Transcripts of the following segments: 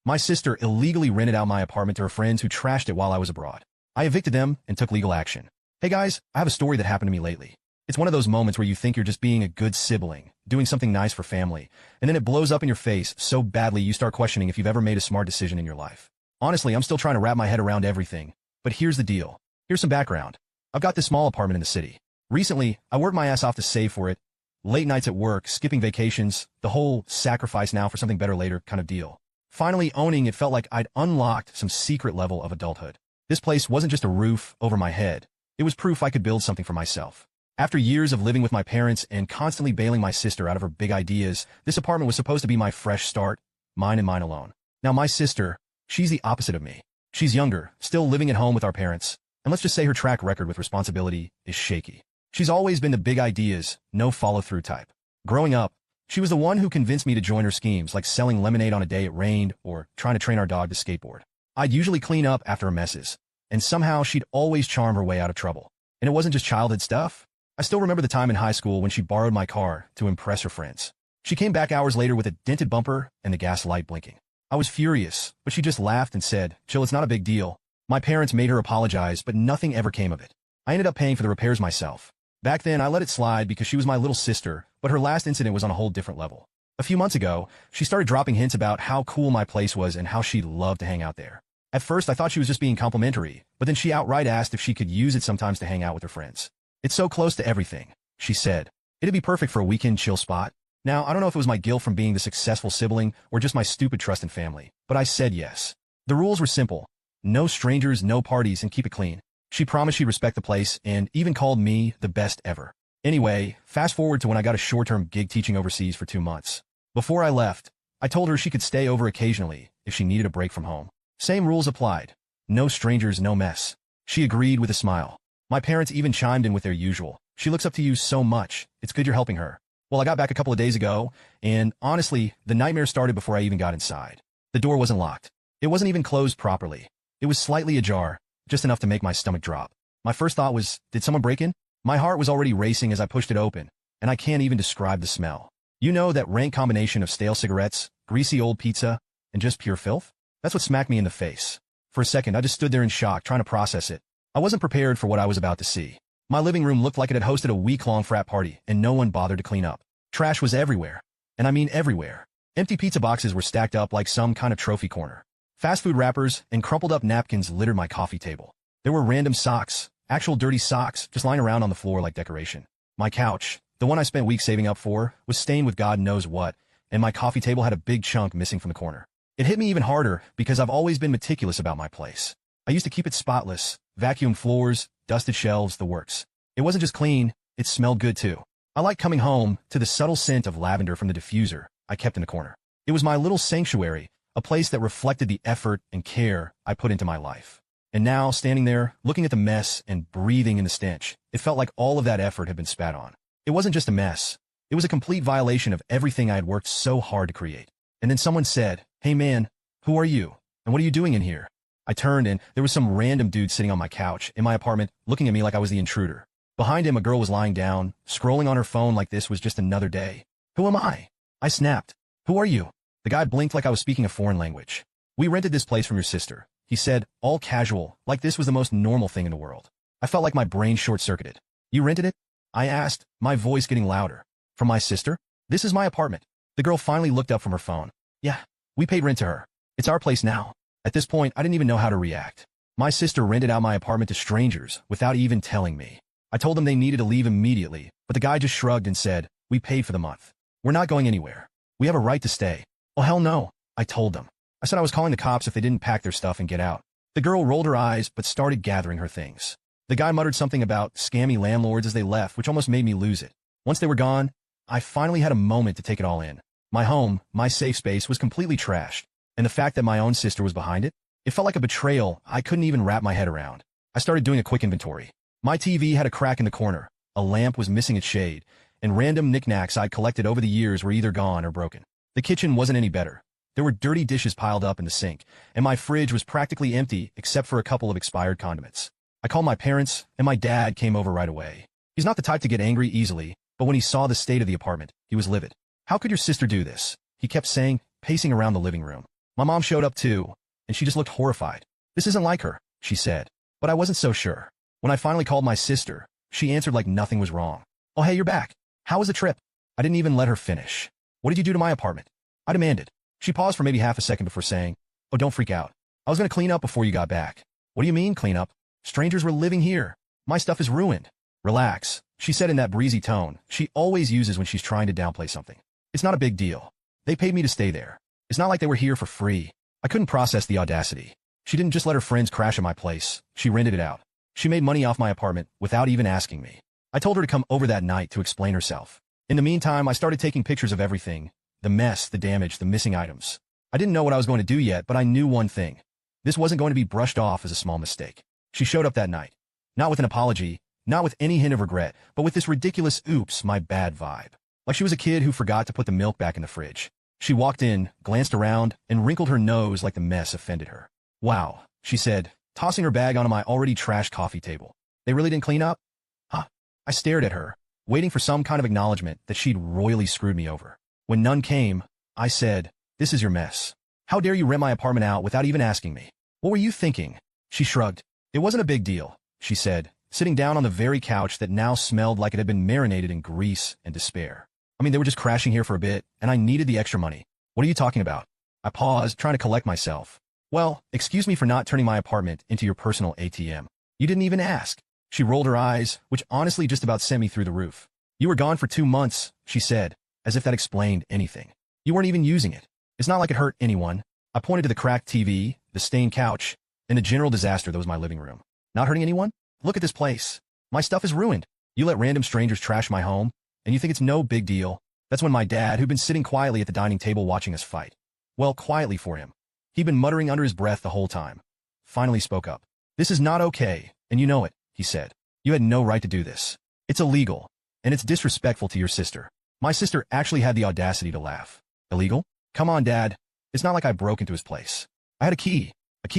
My sister illegally rented out my apartment to her friends who trashed it while I was abroad. I evicted them and took legal action. Hey guys, I have a story that happened to me lately. It's one of those moments where you think you're just being a good sibling, doing something nice for family, and then it blows up in your face so badly you start questioning if you've ever made a smart decision in your life. Honestly, I'm still trying to wrap my head around everything, but here's the deal. Here's some background. I've got this small apartment in the city. Recently, I worked my ass off to save for it. Late nights at work, skipping vacations, the whole sacrifice now for something better later kind of deal. Finally owning it felt like I'd unlocked some secret level of adulthood. This place wasn't just a roof over my head. It was proof I could build something for myself. After years of living with my parents and constantly bailing my sister out of her big ideas, this apartment was supposed to be my fresh start, mine and mine alone. Now my sister, she's the opposite of me. She's younger, still living at home with our parents, and let's just say her track record with responsibility is shaky. She's always been the big ideas, no follow-through type. Growing up, she was the one who convinced me to join her schemes like selling lemonade on a day it rained or trying to train our dog to skateboard. I'd usually clean up after her messes, and somehow she'd always charm her way out of trouble. And it wasn't just childhood stuff. I still remember the time in high school when she borrowed my car to impress her friends. She came back hours later with a dented bumper and the gas light blinking. I was furious, but she just laughed and said, "Chill, it's not a big deal." My parents made her apologize, but nothing ever came of it. I ended up paying for the repairs myself. Back then, I let it slide because she was my little sister, but her last incident was on a whole different level. A few months ago, she started dropping hints about how cool my place was and how she'd love to hang out there. At first, I thought she was just being complimentary, but then she outright asked if she could use it sometimes to hang out with her friends. "It's so close to everything," she said. "It'd be perfect for a weekend chill spot." Now, I don't know if it was my guilt from being the successful sibling or just my stupid trust in family, but I said yes. The rules were simple. No strangers, no parties, and keep it clean. She promised she'd respect the place and even called me the best ever. Anyway, fast forward to when I got a short-term gig teaching overseas for 2 months. Before I left, I told her she could stay over occasionally if she needed a break from home. Same rules applied. No strangers, no mess. She agreed with a smile. My parents even chimed in with their usual. "She looks up to you so much. It's good you're helping her." Well, I got back a couple of days ago, and honestly, the nightmare started before I even got inside. The door wasn't locked. It wasn't even closed properly. It was slightly ajar, just enough to make my stomach drop. My first thought was, did someone break in? My heart was already racing as I pushed it open, and I can't even describe the smell. You know that rank combination of stale cigarettes, greasy old pizza, and just pure filth? That's what smacked me in the face. For a second, I just stood there in shock, trying to process it. I wasn't prepared for what I was about to see. My living room looked like it had hosted a week-long frat party, and no one bothered to clean up. Trash was everywhere. And I mean everywhere. Empty pizza boxes were stacked up like some kind of trophy corner. Fast food wrappers and crumpled-up napkins littered my coffee table. There were random socks, actual dirty socks, just lying around on the floor like decoration. My couch, the one I spent weeks saving up for, was stained with God knows what, and my coffee table had a big chunk missing from the corner. It hit me even harder because I've always been meticulous about my place. I used to keep it spotless, vacuumed floors, dusted shelves, the works. It wasn't just clean, it smelled good too. I liked coming home to the subtle scent of lavender from the diffuser I kept in the corner. It was my little sanctuary, a place that reflected the effort and care I put into my life. And now, standing there, looking at the mess and breathing in the stench, it felt like all of that effort had been spat on. It wasn't just a mess. It was a complete violation of everything I had worked so hard to create. And then someone said, "Hey man, who are you? And what are you doing in here?" I turned and there was some random dude sitting on my couch in my apartment looking at me like I was the intruder. Behind him, a girl was lying down, scrolling on her phone like this was just another day. "Who am I?" I snapped. "Who are you?" The guy blinked like I was speaking a foreign language. "We rented this place from your sister," he said, all casual, like this was the most normal thing in the world. I felt like my brain short-circuited. "You rented it?" I asked, my voice getting louder. "From my sister? This is my apartment." The girl finally looked up from her phone. "Yeah, we paid rent to her. It's our place now." At this point, I didn't even know how to react. My sister rented out my apartment to strangers without even telling me. I told them they needed to leave immediately, but the guy just shrugged and said, "We paid for the month. We're not going anywhere. We have a right to stay." "Oh, hell no," I told them. I said I was calling the cops if they didn't pack their stuff and get out. The girl rolled her eyes but started gathering her things. The guy muttered something about scammy landlords as they left, which almost made me lose it. Once they were gone, I finally had a moment to take it all in. My home, my safe space, was completely trashed, and the fact that my own sister was behind it, it felt like a betrayal I couldn't even wrap my head around. I started doing a quick inventory. My TV had a crack in the corner, a lamp was missing its shade, and random knickknacks I'd collected over the years were either gone or broken. The kitchen wasn't any better. There were dirty dishes piled up in the sink, and my fridge was practically empty except for a couple of expired condiments. I called my parents, and my dad came over right away. He's not the type to get angry easily, but when he saw the state of the apartment, he was livid. "How could your sister do this?" he kept saying, pacing around the living room. My mom showed up too, and she just looked horrified. This isn't like her, she said. But I wasn't so sure. When I finally called my sister, she answered like nothing was wrong. Oh hey, you're back. How was the trip? I didn't even let her finish. What did you do to my apartment? I demanded. She paused for maybe half a second before saying, oh, don't freak out. I was going to clean up before you got back. What do you mean, clean up? Strangers were living here. My stuff is ruined. Relax, she said in that breezy tone she always uses when she's trying to downplay something. It's not a big deal. They paid me to stay there. It's not like they were here for free. I couldn't process the audacity. She didn't just let her friends crash at my place. She rented it out. She made money off my apartment without even asking me. I told her to come over that night to explain herself. In the meantime, I started taking pictures of everything. The mess, the damage, the missing items. I didn't know what I was going to do yet, but I knew one thing. This wasn't going to be brushed off as a small mistake. She showed up that night. Not with an apology, not with any hint of regret, but with this ridiculous oops, my bad vibe. Like she was a kid who forgot to put the milk back in the fridge. She walked in, glanced around, and wrinkled her nose like the mess offended her. Wow, she said, tossing her bag onto my already trashed coffee table. They really didn't clean up? Huh. I stared at her, waiting for some kind of acknowledgement that she'd royally screwed me over. When none came, I said, this is your mess. How dare you rent my apartment out without even asking me? What were you thinking? She shrugged. It wasn't a big deal, she said, sitting down on the very couch that now smelled like it had been marinated in grease and despair. I mean, they were just crashing here for a bit, and I needed the extra money. What are you talking about? I paused, trying to collect myself. Well, excuse me for not turning my apartment into your personal ATM. You didn't even ask. She rolled her eyes, which honestly just about sent me through the roof. You were gone for 2 months, she said, as if that explained anything. You weren't even using it. It's not like it hurt anyone. I pointed to the cracked TV, the stained couch, and the general disaster that was my living room. Not hurting anyone? Look at this place. My stuff is ruined. You let random strangers trash my home, and you think it's no big deal. That's when my dad, who'd been sitting quietly at the dining table watching us fight. Well, quietly for him. He'd been muttering under his breath the whole time. Finally spoke up. This is not okay, and you know it, he said. You had no right to do this. It's illegal, and it's disrespectful to your sister. My sister actually had the audacity to laugh. Illegal? Come on, Dad. It's not like I broke into his place. I had a key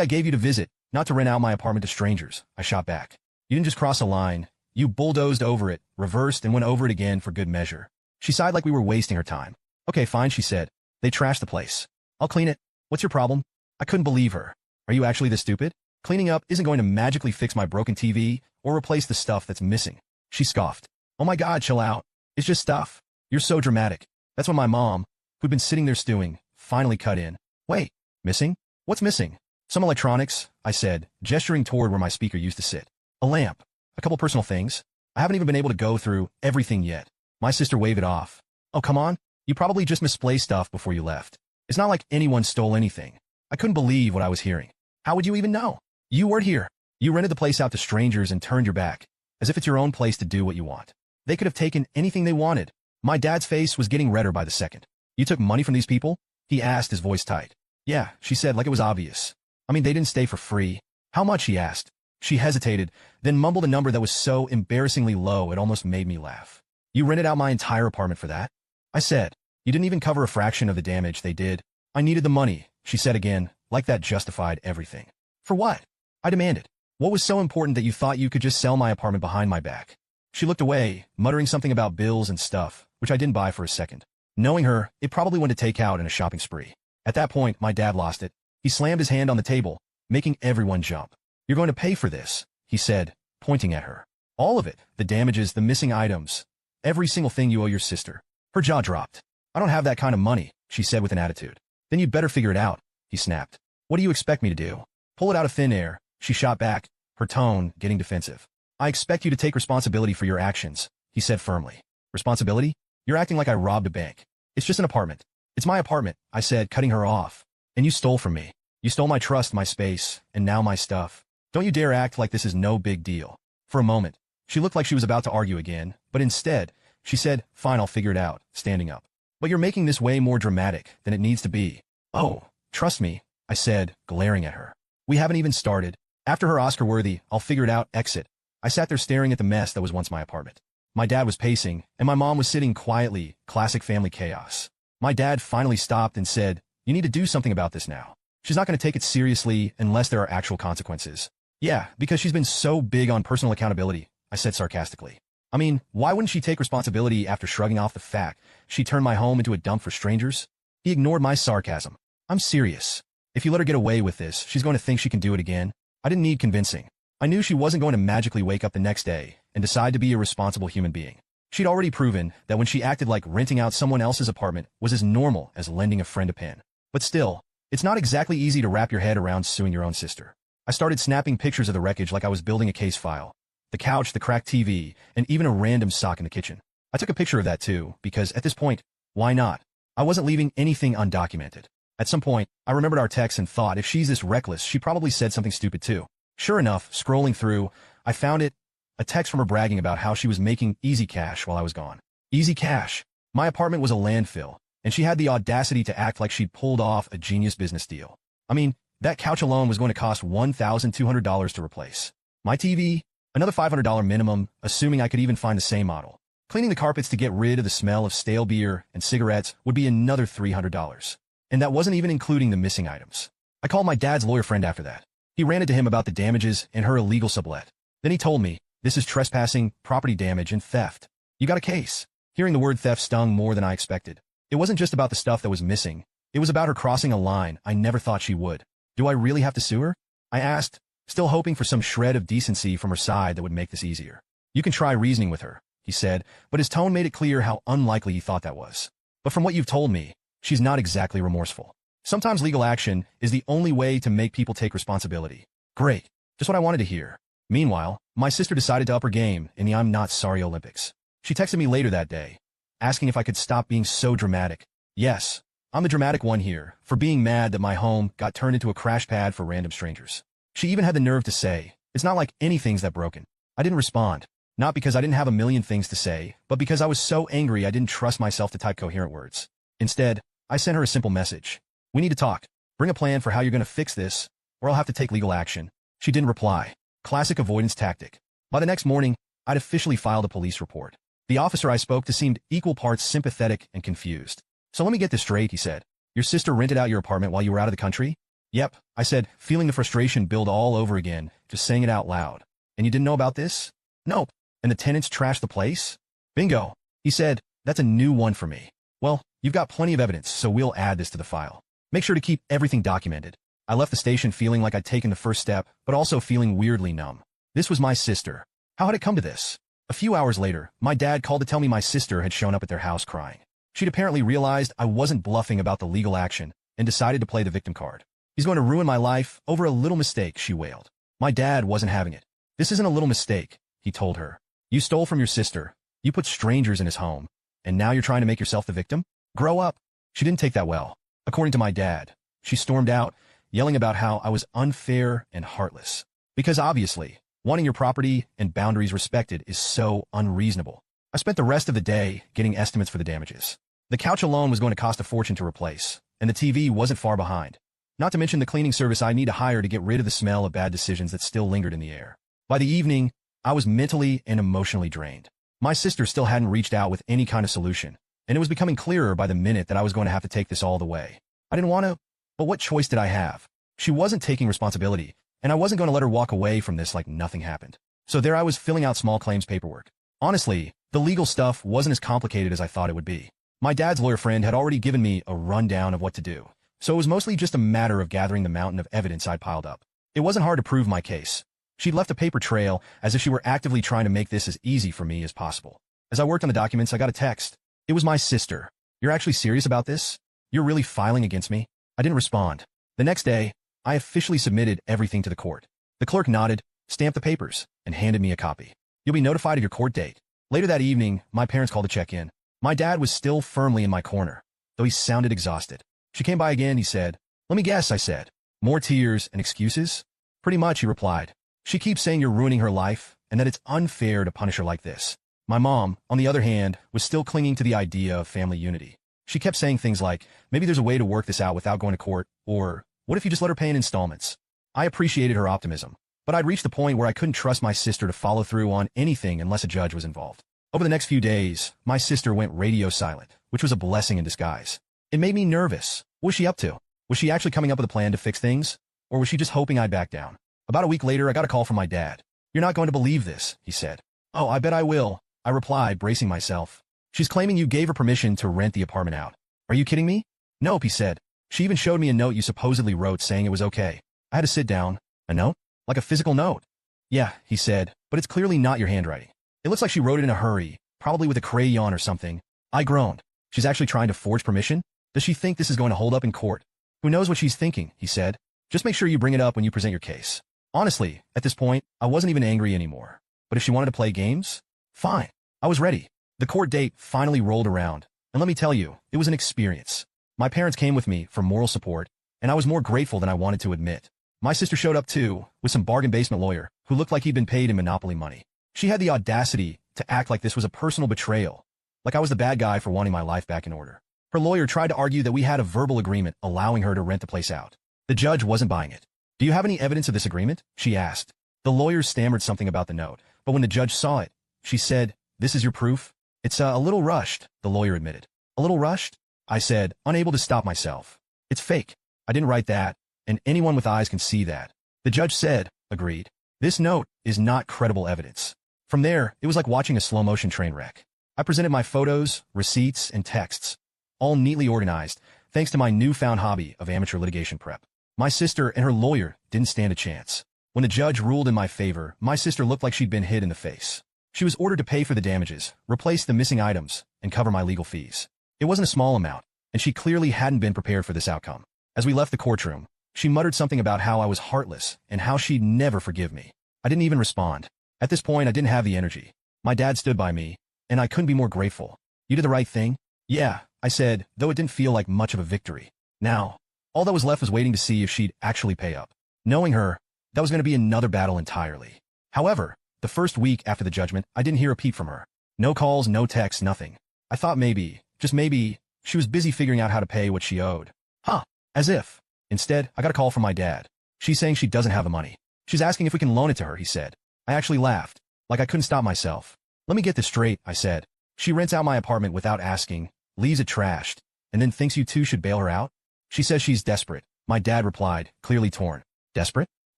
I gave you to visit, not to rent out my apartment to strangers, I shot back. You didn't just cross a line. You bulldozed over it, reversed, and went over it again for good measure. She sighed like we were wasting her time. Okay, fine, she said. They trashed the place. I'll clean it. What's your problem? I couldn't believe her. Are you actually this stupid? Cleaning up isn't going to magically fix my broken TV or replace the stuff that's missing. She scoffed. Oh my God, chill out. It's just stuff. You're so dramatic. That's when my mom, who'd been sitting there stewing, finally cut in. Wait, missing? What's missing? Some electronics, I said, gesturing toward where my speaker used to sit. A lamp. A couple personal things. I haven't even been able to go through everything yet. My sister waved it off. Oh, come on. You probably just misplaced stuff before you left. It's not like anyone stole anything. I couldn't believe what I was hearing. How would you even know? You weren't here. You rented the place out to strangers and turned your back, as if it's your own place to do what you want. They could have taken anything they wanted. My dad's face was getting redder by the second. You took money from these people? He asked, his voice tight. Yeah, she said like it was obvious. I mean, they didn't stay for free. How much, he asked. She hesitated, then mumbled a number that was so embarrassingly low it almost made me laugh. You rented out my entire apartment for that? I said. You didn't even cover a fraction of the damage they did. I needed the money, she said again, like that justified everything. For what? I demanded. What was so important that you thought you could just sell my apartment behind my back? She looked away, muttering something about bills and stuff, which I didn't buy for a second. Knowing her, it probably went to take out in a shopping spree. At that point, my dad lost it. He slammed his hand on the table, making everyone jump. You're going to pay for this, he said, pointing at her. All of it, the damages, the missing items, every single thing you owe your sister. Her jaw dropped. I don't have that kind of money, she said with an attitude. Then you'd better figure it out, he snapped. What do you expect me to do? Pull it out of thin air, she shot back, her tone getting defensive. I expect you to take responsibility for your actions, he said firmly. Responsibility? You're acting like I robbed a bank. It's just an apartment. It's my apartment, I said, cutting her off. And you stole from me. You stole my trust, my space, and now my stuff. Don't you dare act like this is no big deal. For a moment, she looked like she was about to argue again, but instead, she said, fine, I'll figure it out, standing up. But you're making this way more dramatic than it needs to be. Oh, trust me, I said, glaring at her. We haven't even started. After her Oscar-worthy, I'll figure it out exit, I sat there staring at the mess that was once my apartment. My dad was pacing, and my mom was sitting quietly, classic family chaos. My dad finally stopped and said, you need to do something about this now. She's not going to take it seriously unless there are actual consequences. Yeah, because she's been so big on personal accountability, I said sarcastically. I mean, why wouldn't she take responsibility after shrugging off the fact she turned my home into a dump for strangers? He ignored my sarcasm. I'm serious. If you let her get away with this, she's going to think she can do it again. I didn't need convincing. I knew she wasn't going to magically wake up the next day and decide to be a responsible human being. She'd already proven that when she acted like renting out someone else's apartment was as normal as lending a friend a pen. But still, it's not exactly easy to wrap your head around suing your own sister. I started snapping pictures of the wreckage like I was building a case file. The couch, the cracked TV, and even a random sock in the kitchen. I took a picture of that too, because at this point, why not? I wasn't leaving anything undocumented. At some point, I remembered our text and thought if she's this reckless, she probably said something stupid too. Sure enough, scrolling through, I found it, a text from her bragging about how she was making easy cash while I was gone. Easy cash. My apartment was a landfill, and she had the audacity to act like she'd pulled off a genius business deal. I mean, that couch alone was going to cost $1,200 to replace. My TV, another $500 minimum, assuming I could even find the same model. Cleaning the carpets to get rid of the smell of stale beer and cigarettes would be another $300. And that wasn't even including the missing items. I called my dad's lawyer friend after that. He ranted to him about the damages and her illegal sublet. Then he told me, this is trespassing, property damage, and theft. You got a case. Hearing the word theft stung more than I expected. It wasn't just about the stuff that was missing. It was about her crossing a line I never thought she would. Do I really have to sue her? I asked, still hoping for some shred of decency from her side that would make this easier. You can try reasoning with her, he said, but his tone made it clear how unlikely he thought that was. But from what you've told me, she's not exactly remorseful. Sometimes legal action is the only way to make people take responsibility. Great. Just what I wanted to hear. Meanwhile, my sister decided to up her game in the I'm Not Sorry Olympics. She texted me later that day, asking if I could stop being so dramatic. Yes, I'm the dramatic one here, for being mad that my home got turned into a crash pad for random strangers. She even had the nerve to say, it's not like anything's that broken. I didn't respond, not because I didn't have a million things to say, but because I was so angry I didn't trust myself to type coherent words. Instead, I sent her a simple message. We need to talk. Bring a plan for how you're going to fix this, or I'll have to take legal action. She didn't reply. Classic avoidance tactic. By the next morning, I'd officially filed a police report. The officer I spoke to seemed equal parts sympathetic and confused. So let me get this straight, he said. Your sister rented out your apartment while you were out of the country? Yep, I said, feeling the frustration build all over again, just saying it out loud. And you didn't know about this? Nope. And the tenants trashed the place? Bingo. He said, that's a new one for me. Well, you've got plenty of evidence, so we'll add this to the file. Make sure to keep everything documented. I left the station feeling like I'd taken the first step, but also feeling weirdly numb. This was my sister. How had it come to this? A few hours later, my dad called to tell me my sister had shown up at their house crying. She'd apparently realized I wasn't bluffing about the legal action and decided to play the victim card. He's going to ruin my life over a little mistake, she wailed. My dad wasn't having it. This isn't a little mistake, he told her. You stole from your sister. You put strangers in his home. And now you're trying to make yourself the victim? Grow up. She didn't take that well. According to my dad, she stormed out, yelling about how I was unfair and heartless. Because obviously, wanting your property and boundaries respected is so unreasonable. I spent the rest of the day getting estimates for the damages. The couch alone was going to cost a fortune to replace, and the TV wasn't far behind. Not to mention the cleaning service I need to hire to get rid of the smell of bad decisions that still lingered in the air. By the evening, I was mentally and emotionally drained. My sister still hadn't reached out with any kind of solution, and it was becoming clearer by the minute that I was going to have to take this all the way. I didn't want to, but what choice did I have? She wasn't taking responsibility, and I wasn't going to let her walk away from this like nothing happened. So there I was filling out small claims paperwork. Honestly, the legal stuff wasn't as complicated as I thought it would be. My dad's lawyer friend had already given me a rundown of what to do, so it was mostly just a matter of gathering the mountain of evidence I'd piled up. It wasn't hard to prove my case. She'd left a paper trail as if she were actively trying to make this as easy for me as possible. As I worked on the documents, I got a text. It was my sister. You're actually serious about this? You're really filing against me? I didn't respond. The next day, I officially submitted everything to the court. The clerk nodded, stamped the papers, and handed me a copy. You'll be notified of your court date. Later that evening, my parents called to check in. My dad was still firmly in my corner, though he sounded exhausted. She came by again, he said. Let me guess, I said. More tears and excuses? Pretty much, he replied. She keeps saying you're ruining her life and that it's unfair to punish her like this. My mom, on the other hand, was still clinging to the idea of family unity. She kept saying things like, maybe there's a way to work this out without going to court, or what if you just let her pay in installments? I appreciated her optimism, but I'd reached the point where I couldn't trust my sister to follow through on anything unless a judge was involved. Over the next few days, my sister went radio silent, which was a blessing in disguise. It made me nervous. What was she up to? Was she actually coming up with a plan to fix things? Or was she just hoping I'd back down? About a week later, I got a call from my dad. You're not going to believe this, he said. Oh, I bet I will, I replied, bracing myself. She's claiming you gave her permission to rent the apartment out. Are you kidding me? Nope, he said. She even showed me a note you supposedly wrote saying it was okay. I had to sit down. A note? Like a physical note? Yeah, he said, but it's clearly not your handwriting. It looks like she wrote it in a hurry, probably with a crayon or something. I groaned. She's actually trying to forge permission? Does she think this is going to hold up in court? Who knows what she's thinking, he said. Just make sure you bring it up when you present your case. Honestly, at this point, I wasn't even angry anymore. But if she wanted to play games, fine. I was ready. The court date finally rolled around, and let me tell you, it was an experience. My parents came with me for moral support, and I was more grateful than I wanted to admit. My sister showed up too, with some bargain basement lawyer, who looked like he'd been paid in Monopoly money. She had the audacity to act like this was a personal betrayal, like I was the bad guy for wanting my life back in order. Her lawyer tried to argue that we had a verbal agreement allowing her to rent the place out. The judge wasn't buying it. Do you have any evidence of this agreement? She asked. The lawyer stammered something about the note, but when the judge saw it, she said, "This is your proof?" It's a little rushed, the lawyer admitted. A little rushed? I said, unable to stop myself. It's fake. I didn't write that, and anyone with eyes can see that. The judge said, agreed. This note is not credible evidence. From there, it was like watching a slow-motion train wreck. I presented my photos, receipts, and texts, all neatly organized, thanks to my newfound hobby of amateur litigation prep. My sister and her lawyer didn't stand a chance. When the judge ruled in my favor, my sister looked like she'd been hit in the face. She was ordered to pay for the damages, replace the missing items, and cover my legal fees. It wasn't a small amount, and she clearly hadn't been prepared for this outcome. As we left the courtroom, she muttered something about how I was heartless and how she'd never forgive me. I didn't even respond. At this point, I didn't have the energy. My dad stood by me, and I couldn't be more grateful. You did the right thing? Yeah, I said, though it didn't feel like much of a victory. Now, all that was left was waiting to see if she'd actually pay up. Knowing her, that was going to be another battle entirely. However, the first week after the judgment, I didn't hear a peep from her. No calls, no texts, nothing. I thought maybe, just maybe, she was busy figuring out how to pay what she owed. Huh, as if. Instead, I got a call from my dad. She's saying she doesn't have the money. She's asking if we can loan it to her, he said. I actually laughed, like I couldn't stop myself. Let me get this straight, I said. She rents out my apartment without asking, leaves it trashed, and then thinks you two should bail her out? She says she's desperate. My dad replied, clearly torn. Desperate?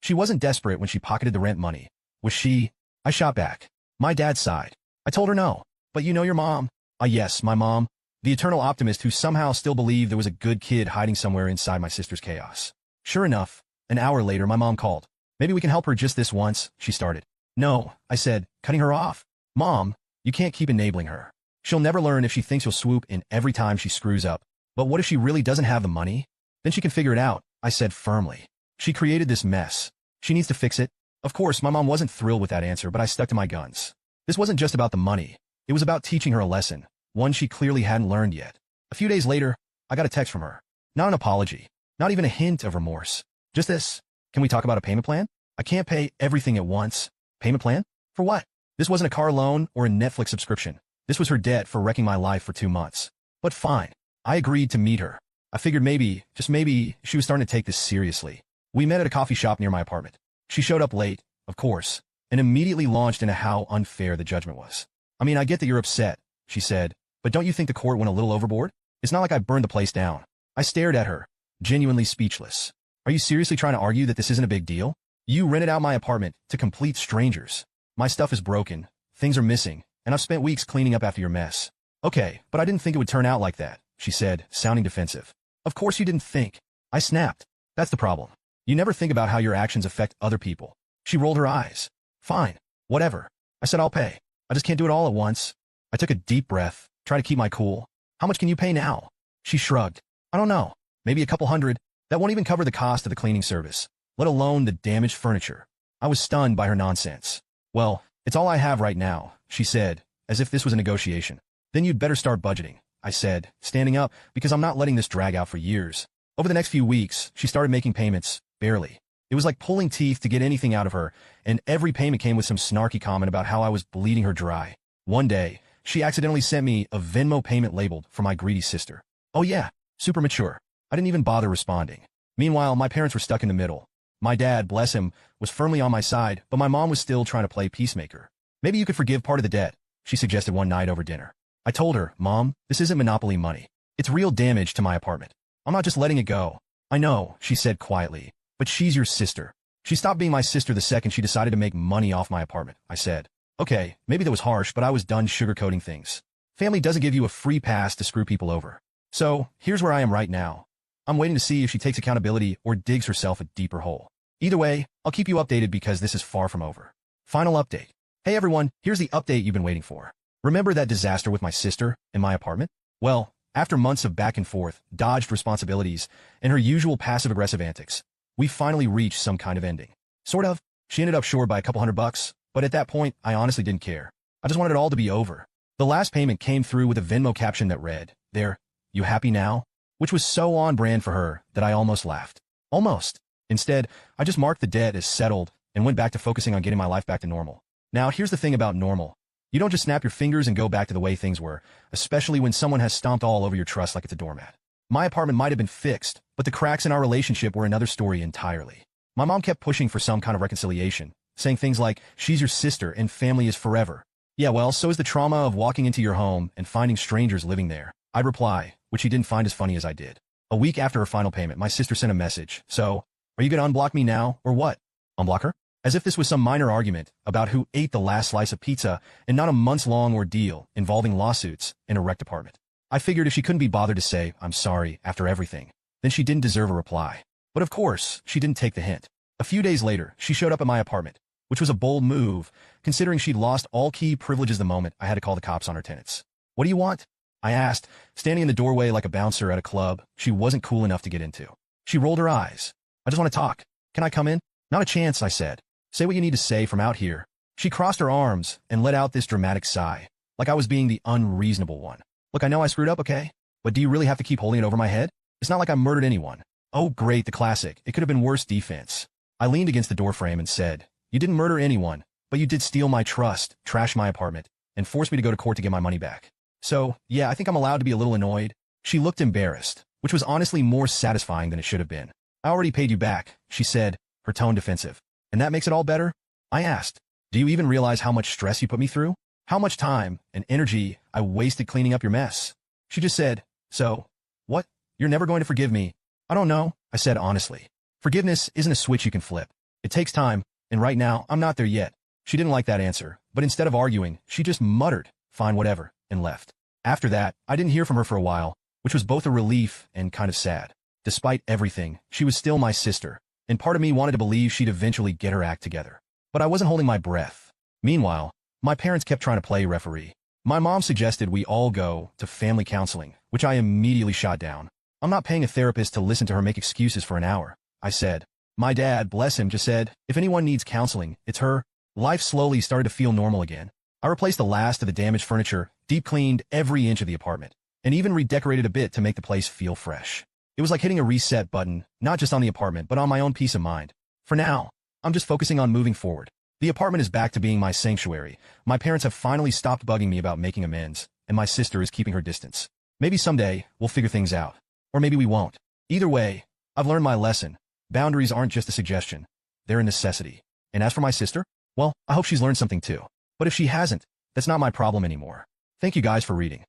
She wasn't desperate when she pocketed the rent money. Was she? I shot back. My dad sighed. I told her no. But you know your mom. Yes, my mom. The eternal optimist who somehow still believed there was a good kid hiding somewhere inside my sister's chaos. Sure enough, an hour later my mom called. Maybe we can help her just this once, she started. No, I said, cutting her off. Mom, you can't keep enabling her. She'll never learn if she thinks you'll swoop in every time she screws up. But what if she really doesn't have the money? Then she can figure it out, I said firmly. She created this mess. She needs to fix it. Of course, my mom wasn't thrilled with that answer, but I stuck to my guns. This wasn't just about the money. It was about teaching her a lesson, one she clearly hadn't learned yet. A few days later, I got a text from her. Not an apology. Not even a hint of remorse. Just this. Can we talk about a payment plan? I can't pay everything at once. Payment plan? For what? This wasn't a car loan or a Netflix subscription. This was her debt for wrecking my life for 2 months. But fine. I agreed to meet her. I figured maybe, just maybe, she was starting to take this seriously. We met at a coffee shop near my apartment. She showed up late, of course, and immediately launched into how unfair the judgment was. I mean, I get that you're upset, she said, but don't you think the court went a little overboard? It's not like I burned the place down. I stared at her, genuinely speechless. Are you seriously trying to argue that this isn't a big deal? You rented out my apartment to complete strangers. My stuff is broken, things are missing, and I've spent weeks cleaning up after your mess. Okay, but I didn't think it would turn out like that, she said, sounding defensive. Of course you didn't think. I snapped. That's the problem. You never think about how your actions affect other people. She rolled her eyes. Fine. Whatever. I said I'll pay. I just can't do it all at once. I took a deep breath, trying to keep my cool. How much can you pay now? She shrugged. I don't know. Maybe a couple hundred. That won't even cover the cost of the cleaning service, let alone the damaged furniture. I was stunned by her nonsense. Well, it's all I have right now, she said, as if this was a negotiation. Then you'd better start budgeting, I said, standing up, because I'm not letting this drag out for years. Over the next few weeks, she started making payments, barely. It was like pulling teeth to get anything out of her, and every payment came with some snarky comment about how I was bleeding her dry. One day, she accidentally sent me a Venmo payment labeled for my greedy sister. Oh yeah, super mature. I didn't even bother responding. Meanwhile, my parents were stuck in the middle. My dad, bless him, was firmly on my side, but my mom was still trying to play peacemaker. Maybe you could forgive part of the debt, she suggested one night over dinner. I told her, Mom, this isn't Monopoly money. It's real damage to my apartment. I'm not just letting it go. I know, she said quietly, but she's your sister. She stopped being my sister the second she decided to make money off my apartment, I said. Okay, maybe that was harsh, but I was done sugarcoating things. Family doesn't give you a free pass to screw people over. So, here's where I am right now. I'm waiting to see if she takes accountability or digs herself a deeper hole. Either way, I'll keep you updated because this is far from over. Final update. Hey everyone, here's the update you've been waiting for. Remember that disaster with my sister in my apartment? Well, after months of back and forth, dodged responsibilities, and her usual passive-aggressive antics, we finally reached some kind of ending. Sort of. She ended up short by a couple $100, but at that point, I honestly didn't care. I just wanted it all to be over. The last payment came through with a Venmo caption that read, "There, you happy now?" Which was so on brand for her that I almost laughed. Almost. Instead, I just marked the debt as settled and went back to focusing on getting my life back to normal. Now, here's the thing about normal. You don't just snap your fingers and go back to the way things were, especially when someone has stomped all over your trust like it's a doormat. My apartment might have been fixed, but the cracks in our relationship were another story entirely. My mom kept pushing for some kind of reconciliation, saying things like, "She's your sister and family is forever." Yeah, well, so is the trauma of walking into your home and finding strangers living there. I'd reply, which she didn't find as funny as I did. A week after her final payment, my sister sent a message. "So, are you going to unblock me now, or what?" Unblock her? As if this was some minor argument about who ate the last slice of pizza and not a months-long ordeal involving lawsuits in a wrecked apartment. I figured if she couldn't be bothered to say, "I'm sorry," after everything, then she didn't deserve a reply. But of course, she didn't take the hint. A few days later, she showed up at my apartment, which was a bold move, considering she'd lost all key privileges the moment I had to call the cops on her tenants. "What do you want?" I asked, standing in the doorway like a bouncer at a club she wasn't cool enough to get into. She rolled her eyes. "I just want to talk. Can I come in?" "Not a chance," I said. "Say what you need to say from out here." She crossed her arms and let out this dramatic sigh, like I was being the unreasonable one. "Look, I know I screwed up, okay? But do you really have to keep holding it over my head? It's not like I murdered anyone." "Oh, great, the classic. It could have been worse defense." I leaned against the doorframe and said, "You didn't murder anyone, but you did steal my trust, trash my apartment, and force me to go to court to get my money back. So, yeah, I think I'm allowed to be a little annoyed." She looked embarrassed, which was honestly more satisfying than it should have been. "I already paid you back," she said, her tone defensive. "And that makes it all better?" I asked, "Do you even realize how much stress you put me through? How much time and energy I wasted cleaning up your mess?" She just said, "So, what? You're never going to forgive me?" "I don't know," I said honestly. "Forgiveness isn't a switch you can flip. It takes time, and right now, I'm not there yet." She didn't like that answer, but instead of arguing, she just muttered, "Fine, whatever," and left. After that, I didn't hear from her for a while, which was both a relief and kind of sad. Despite everything, she was still my sister, and part of me wanted to believe she'd eventually get her act together. But I wasn't holding my breath. Meanwhile, my parents kept trying to play referee. My mom suggested we all go to family counseling, which I immediately shot down. "I'm not paying a therapist to listen to her make excuses for an hour," I said. My dad, bless him, just said, "If anyone needs counseling, it's her." Life slowly started to feel normal again. I replaced the last of the damaged furniture, deep cleaned every inch of the apartment, and even redecorated a bit to make the place feel fresh. It was like hitting a reset button, not just on the apartment, but on my own peace of mind. For now, I'm just focusing on moving forward. The apartment is back to being my sanctuary. My parents have finally stopped bugging me about making amends, and my sister is keeping her distance. Maybe someday, we'll figure things out. Or maybe we won't. Either way, I've learned my lesson. Boundaries aren't just a suggestion. They're a necessity. And as for my sister, well, I hope she's learned something too. But if she hasn't, that's not my problem anymore. Thank you guys for reading.